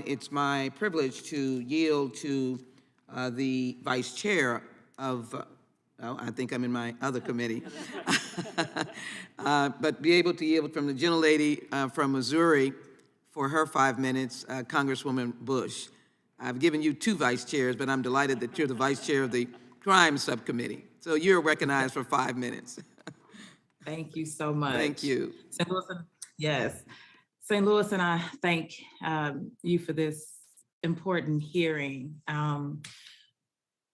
it's my privilege to yield to the vice chair of, oh, I think I'm in my other committee, but be able to yield from the gentlelady from Missouri for her 5 minutes, Congresswoman Bush. I've given you 2 vice chairs, but I'm delighted that you're the vice chair of the crime subcommittee. So you're recognized for 5 minutes. Thank you so much. Thank you. St. Louis, yes. St. Louis and I thank you for this important hearing.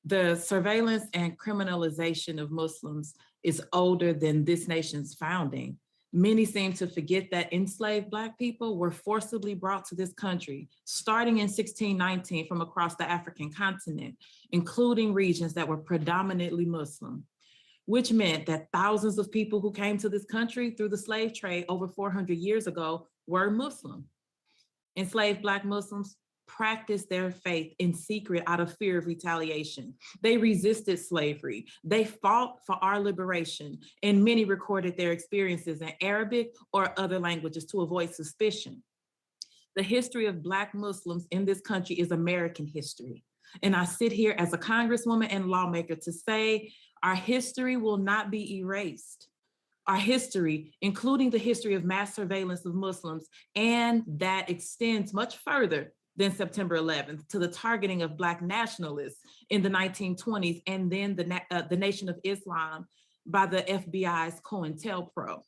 The surveillance and criminalization of Muslims is older than this nation's founding. Many seem to forget that enslaved Black people were forcibly brought to this country, starting in 1619 from across the African continent, including regions that were predominantly Muslim, which meant that thousands of people who came to this country through the slave trade over 400 years ago were Muslim. Enslaved Black Muslims practiced their faith in secret out of fear of retaliation. They resisted slavery. They fought for our liberation, and many recorded their experiences in Arabic or other languages to avoid suspicion. The history of Black Muslims in this country is American history. And I sit here as a congresswoman and lawmaker to say our history will not be erased. Our history, including the history of mass surveillance of Muslims, and that extends much further than September 11th to the targeting of Black nationalists in the 1920s, and then the Nation of Islam by the FBI's COINTELPRO.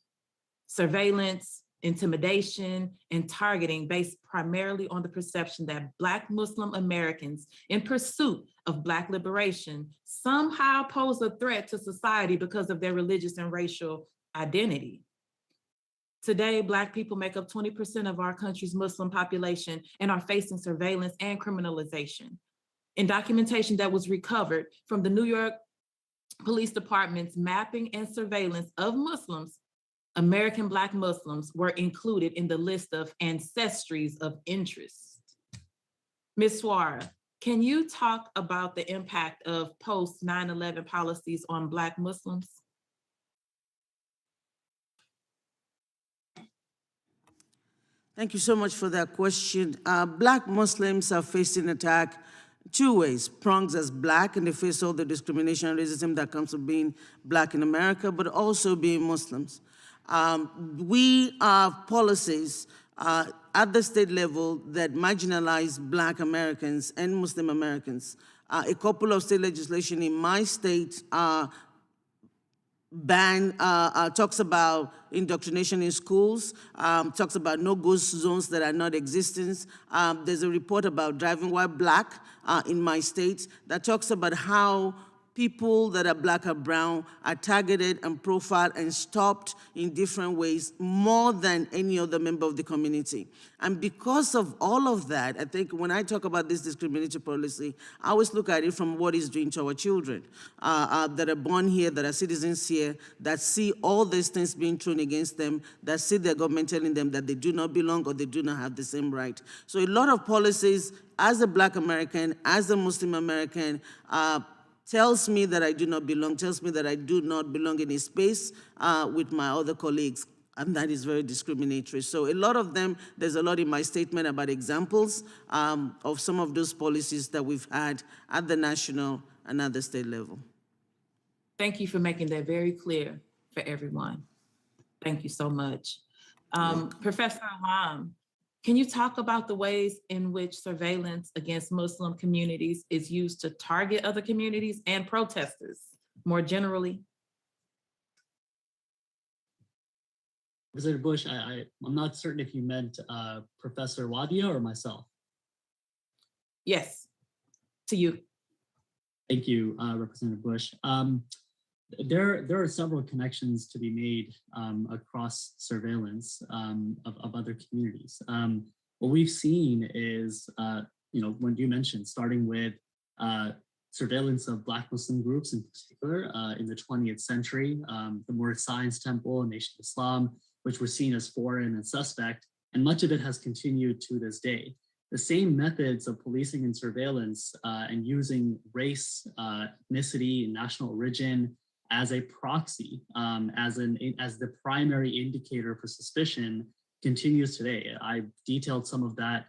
Surveillance, intimidation, and targeting based primarily on the perception that Black Muslim Americans in pursuit of Black liberation somehow pose a threat to society because of their religious and racial identity. Today, Black people make up 20% of our country's Muslim population and are facing surveillance and criminalization. In documentation that was recovered from the New York Police Department's mapping and surveillance of Muslims, American Black Muslims were included in the list of ancestries of interest. Ms. Suara, can you talk about the impact of post 9/11 policies on Black Muslims? Thank you so much for that question. Black Muslims are facing attack 2 ways: prongs as Black, and they face all the discrimination and racism that comes with being Black in America, but also being Muslims. We have policies at the state level that marginalize Black Americans and Muslim Americans. A couple of state legislation in my state talks about indoctrination in schools, talks about no-go zones that are not existent. There's a report about driving while Black in my state that talks about how people that are Black or brown are targeted and profiled and stopped in different ways more than any other member of the community. And because of all of that, I think when I talk about this discriminatory policy, I always look at it from what it's doing to our children that are born here, that are citizens here, that see all these things being thrown against them, that see their government telling them that they do not belong or they do not have the same right. So a lot of policies, as a Black American, as a Muslim American, tells me that I do not belong, tells me that I do not belong in a space with my other colleagues, and that is very discriminatory. So a lot of them, there's a lot in my statement about examples of some of those policies that we've had at the national and at the state level. Thank you for making that very clear for everyone. Thank you so much. Professor Alam, can you talk about the ways in which surveillance against Muslim communities is used to target other communities and protesters more generally? Representative Bush, I'm not certain if you meant Professor Wadia or myself. Yes, to you. Thank you, Representative Bush. There are several connections to be made across surveillance of other communities. What we've seen is, when you mentioned starting with surveillance of Black Muslim groups in particular in the 20th century, the Moorish Science Temple and Nation of Islam, which were seen as foreign and suspect, and much of it has continued to this day. The same methods of policing and surveillance and using race, ethnicity, and national origin as a proxy, as the primary indicator for suspicion continues today. I detailed some of that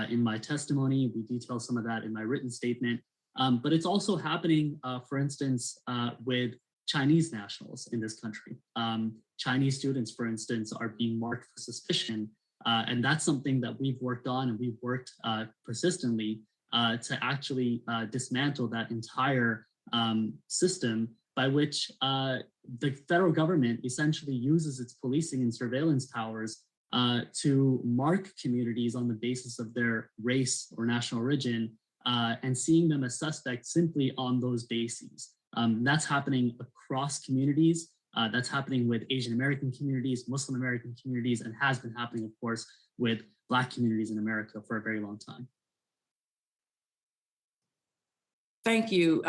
in my testimony. We detail some of that in my written statement. But it's also happening, for instance, with Chinese nationals in this country. Chinese students, for instance, are being marked for suspicion. And that's something that we've worked on, and we've worked persistently to actually dismantle that entire system by which the federal government essentially uses its policing and surveillance powers to mark communities on the basis of their race or national origin, and seeing them as suspects simply on those bases. That's happening across communities. That's happening with Asian American communities, Muslim American communities, and has been happening, of course, with Black communities in America for a very long time. Thank you.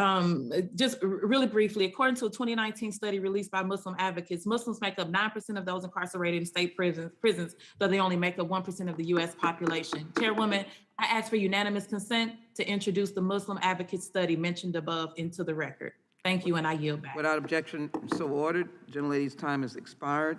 Just really briefly, according to a 2019 study released by Muslim advocates, Muslims make up 9% of those incarcerated in state prisons, though they only make up 1% of the US population. Chairwoman, I ask for unanimous consent to introduce the Muslim advocate study mentioned above into the record. Thank you, and I yield back. Without objection, so ordered. Gentlelady's time has expired.